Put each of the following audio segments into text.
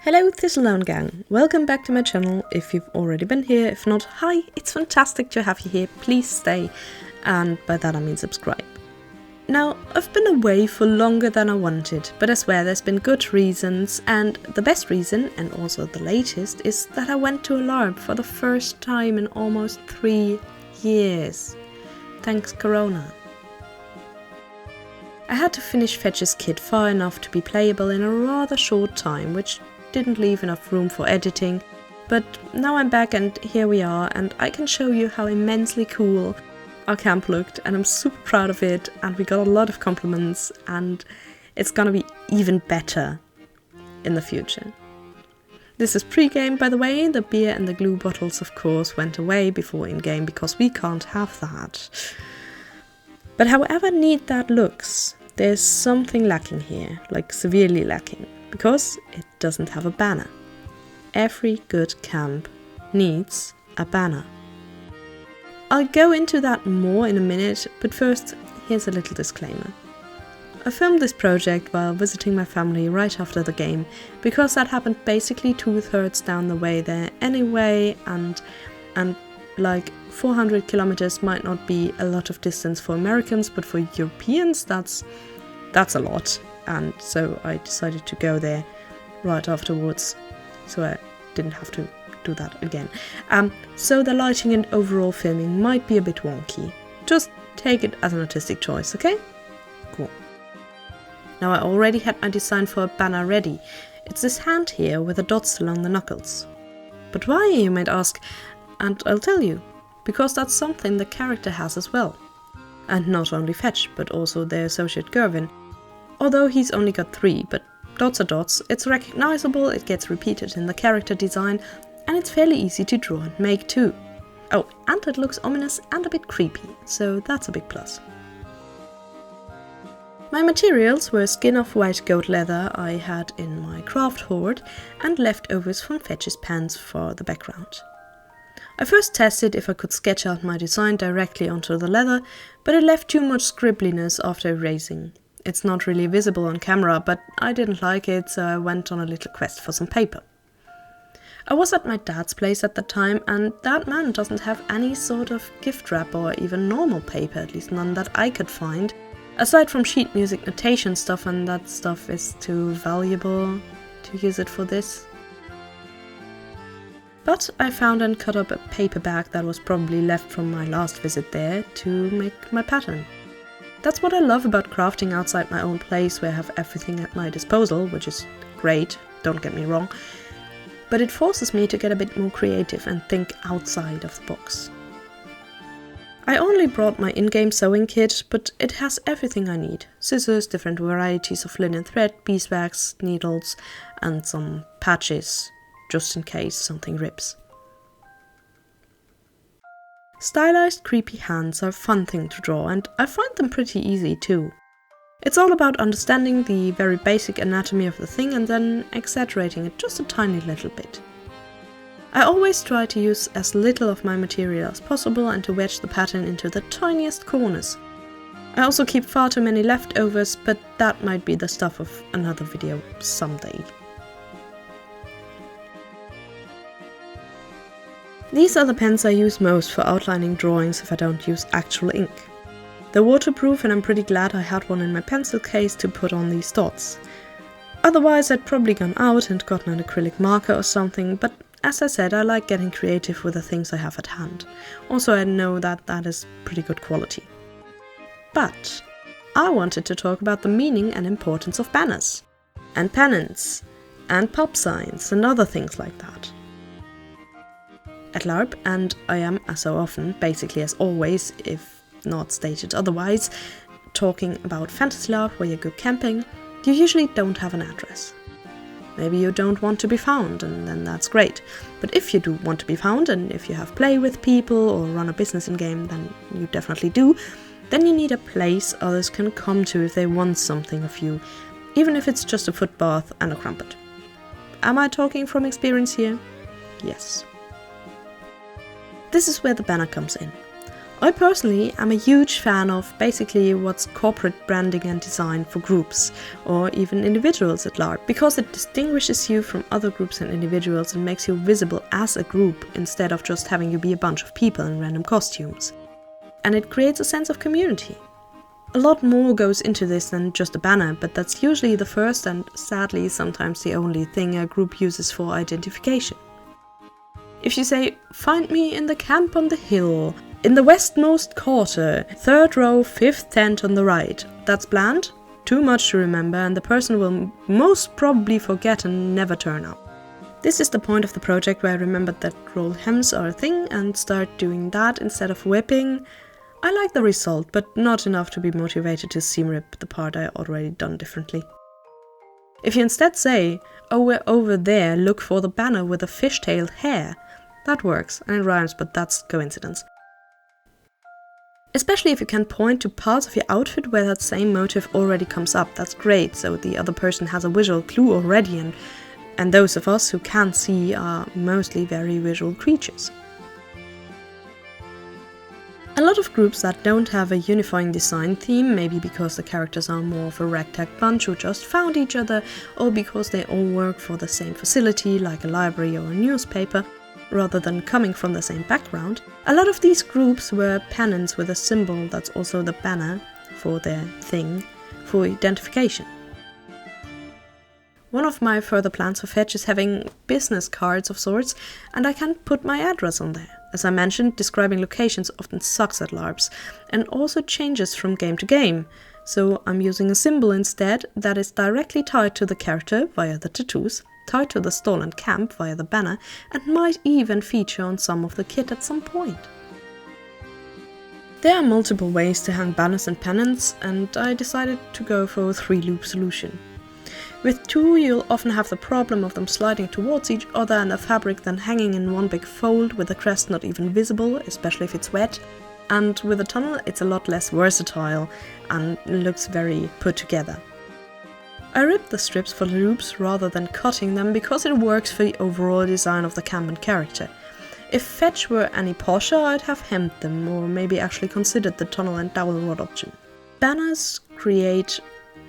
Hello Thistledown gang, welcome back to my channel if you've already been here. If not, hi, it's fantastic to have you here, please stay, and by that I mean subscribe. Now, I've been away for longer than I wanted, but I swear there's been good reasons, and the best reason, and also the latest, is that I went to a LARP for the first time in almost 3 years. Thanks Corona. I had to finish Fetch's kit far enough to be playable in a rather short time, which didn't leave enough room for editing, but now I'm back and here we are, and I can show you how immensely cool our camp looked, and I'm super proud of it, and we got a lot of compliments, and it's gonna be even better in the future. This is pre-game, by the way. The beer and the glue bottles of course went away before in-game because we can't have that. But however neat that looks, there's something lacking here, like severely lacking. Because it doesn't have a banner. Every good camp needs a banner. I'll go into that more in a minute, but first, here's a little disclaimer. I filmed this project while visiting my family right after the game, because that happened basically 2/3 down the way there anyway, and like 400 kilometers might not be a lot of distance for Americans, but for Europeans that's a lot. And so I decided to go there right afterwards, so I didn't have to do that again. So the lighting and overall filming might be a bit wonky. Just take it as an artistic choice, okay? Cool. Now I already had my design for a banner ready. It's this hand here with the dots along the knuckles. But why, you might ask? And I'll tell you. Because that's something the character has as well. And not only Fetch, but also their associate Gervin. Although he's only got 3, but dots are dots, it's recognizable, it gets repeated in the character design, and it's fairly easy to draw and make too. Oh, and it looks ominous and a bit creepy, so that's a big plus. My materials were skin of white goat leather I had in my craft hoard, and leftovers from Fetch's pants for the background. I first tested if I could sketch out my design directly onto the leather, but it left too much scribbliness after erasing. It's not really visible on camera, but I didn't like it, so I went on a little quest for some paper. I was at my dad's place at the time, and that man doesn't have any sort of gift wrap or even normal paper, at least none that I could find. Aside from sheet music notation stuff, and that stuff is too valuable to use it for this. But I found and cut up a paper bag that was probably left from my last visit there to make my pattern. That's what I love about crafting outside my own place, where I have everything at my disposal, which is great, don't get me wrong, but it forces me to get a bit more creative and think outside of the box. I only brought my in-game sewing kit, but it has everything I need. Scissors, different varieties of linen thread, beeswax, needles, and some patches, just in case something rips. Stylized creepy hands are a fun thing to draw, and I find them pretty easy too. It's all about understanding the very basic anatomy of the thing and then exaggerating it just a tiny little bit. I always try to use as little of my material as possible and to wedge the pattern into the tiniest corners. I also keep far too many leftovers, but that might be the stuff of another video someday. These are the pens I use most for outlining drawings if I don't use actual ink. They're waterproof, and I'm pretty glad I had one in my pencil case to put on these dots. Otherwise I'd probably gone out and gotten an acrylic marker or something, but as I said, I like getting creative with the things I have at hand. Also, I know that that is pretty good quality. But I wanted to talk about the meaning and importance of banners, and pennants, and pop signs, and other things like that. At LARP, and I am, as so often, basically as always, if not stated otherwise, talking about fantasy LARP where you go camping, you usually don't have an address. Maybe you don't want to be found, and then that's great. But if you do want to be found, and if you have play with people or run a business in-game, then you definitely do, then you need a place others can come to if they want something of you, even if it's just a foot bath and a crumpet. Am I talking from experience here? Yes. This is where the banner comes in. I personally am a huge fan of basically what's corporate branding and design for groups, or even individuals at large, because it distinguishes you from other groups and individuals and makes you visible as a group instead of just having you be a bunch of people in random costumes. And it creates a sense of community. A lot more goes into this than just a banner, but that's usually the first and sadly sometimes the only thing a group uses for identification. If you say, "Find me in the camp on the hill, in the westmost quarter, 3rd row, 5th tent on the right," that's bland, too much to remember, and the person will most probably forget and never turn up. This is the point of the project where I remembered that roll hems are a thing and start doing that instead of whipping. I like the result, but not enough to be motivated to seam rip the part I already done differently. If you instead say, "Oh, we're over there, look for the banner with a fishtail hair," that works, and it rhymes, but that's coincidence. Especially if you can point to parts of your outfit where that same motif already comes up, that's great, so the other person has a visual clue already, and those of us who can't see are mostly very visual creatures. A lot of groups that don't have a unifying design theme, maybe because the characters are more of a ragtag bunch who just found each other, or because they all work for the same facility, like a library or a newspaper, rather than coming from the same background, a lot of these groups wear pennants with a symbol that's also the banner for their thing, for identification. One of my further plans for Fetch is having business cards of sorts, and I can put my address on there. As I mentioned, describing locations often sucks at LARPs, and also changes from game to game, so I'm using a symbol instead that is directly tied to the character via the tattoos, tied to the stall and camp via the banner, and might even feature on some of the kit at some point. There are multiple ways to hang banners and pennants, and I decided to go for a 3-loop solution. With 2, you'll often have the problem of them sliding towards each other and the fabric then hanging in one big fold with the crest not even visible, especially if it's wet. And with a tunnel, it's a lot less versatile and looks very put together. I ripped the strips for the loops rather than cutting them because it works for the overall design of the camp and character. If Fetch were any posher, I'd have hemmed them, or maybe actually considered the tunnel and dowel rod option. Banners create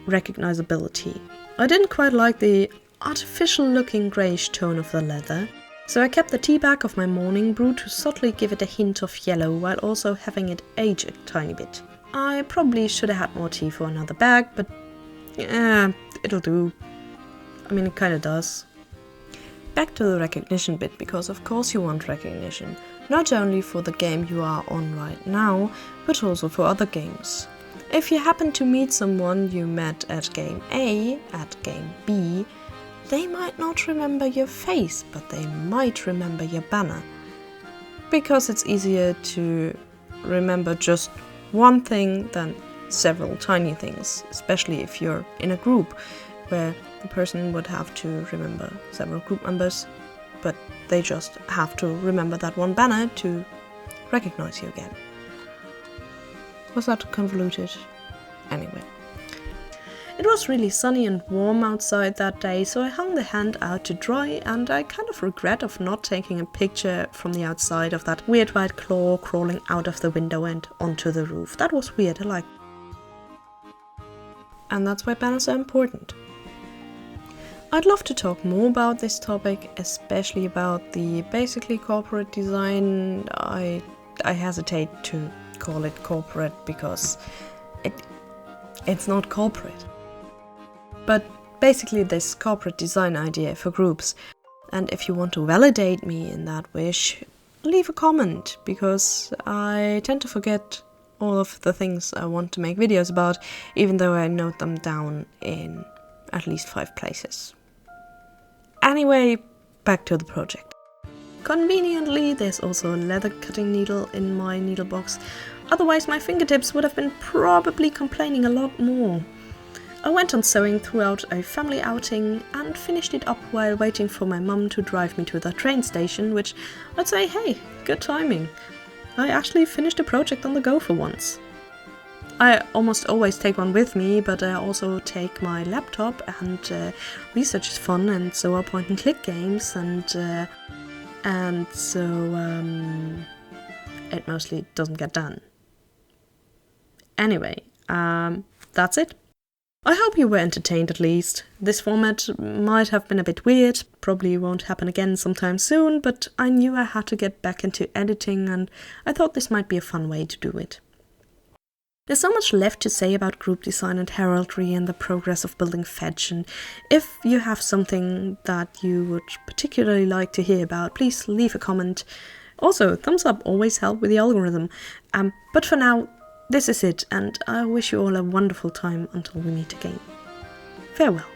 recognizability. I didn't quite like the artificial looking greyish tone of the leather, so I kept the tea bag of my morning brew to subtly give it a hint of yellow while also having it age a tiny bit. I probably should have had more tea for another bag, but yeah, it'll do. I mean, it kinda does. Back to the recognition bit, because of course you want recognition, not only for the game you are on right now, but also for other games. If you happen to meet someone you met at game A, at game B, they might not remember your face, but they might remember your banner. Because it's easier to remember just one thing than several tiny things, especially if you're in a group where the person would have to remember several group members, but they just have to remember that one banner to recognize you again. Was that convoluted? Anyway. It was really sunny and warm outside that day, so I hung the hand out to dry, and I kind of regret of not taking a picture from the outside of that weird white claw crawling out of the window and onto the roof. That was weird, I like. And that's why banners are important. I'd love to talk more about this topic, especially about the basically corporate design. I hesitate to call it corporate because it's not corporate. But basically this corporate design idea for groups. And if you want to validate me in that wish, leave a comment, because I tend to forget all of the things I want to make videos about, even though I note them down in at least 5 places. Anyway, back to the project. Conveniently, there's also a leather cutting needle in my needle box, otherwise my fingertips would have been probably complaining a lot more. I went on sewing throughout a family outing and finished it up while waiting for my mum to drive me to the train station, which I'd say, hey, good timing. I actually finished a project on the go for once. I almost always take one with me, but I also take my laptop, and research is fun, and so are point and click games, and so it mostly doesn't get done. Anyway, that's it. I hope you were entertained at least. This format might have been a bit weird, probably won't happen again sometime soon, but I knew I had to get back into editing and I thought this might be a fun way to do it. There's so much left to say about group design and heraldry and the progress of building Fetch, and if you have something that you would particularly like to hear about, please leave a comment. Also, thumbs up always help with the algorithm. But for now, this is it, and I wish you all a wonderful time until we meet again. Farewell.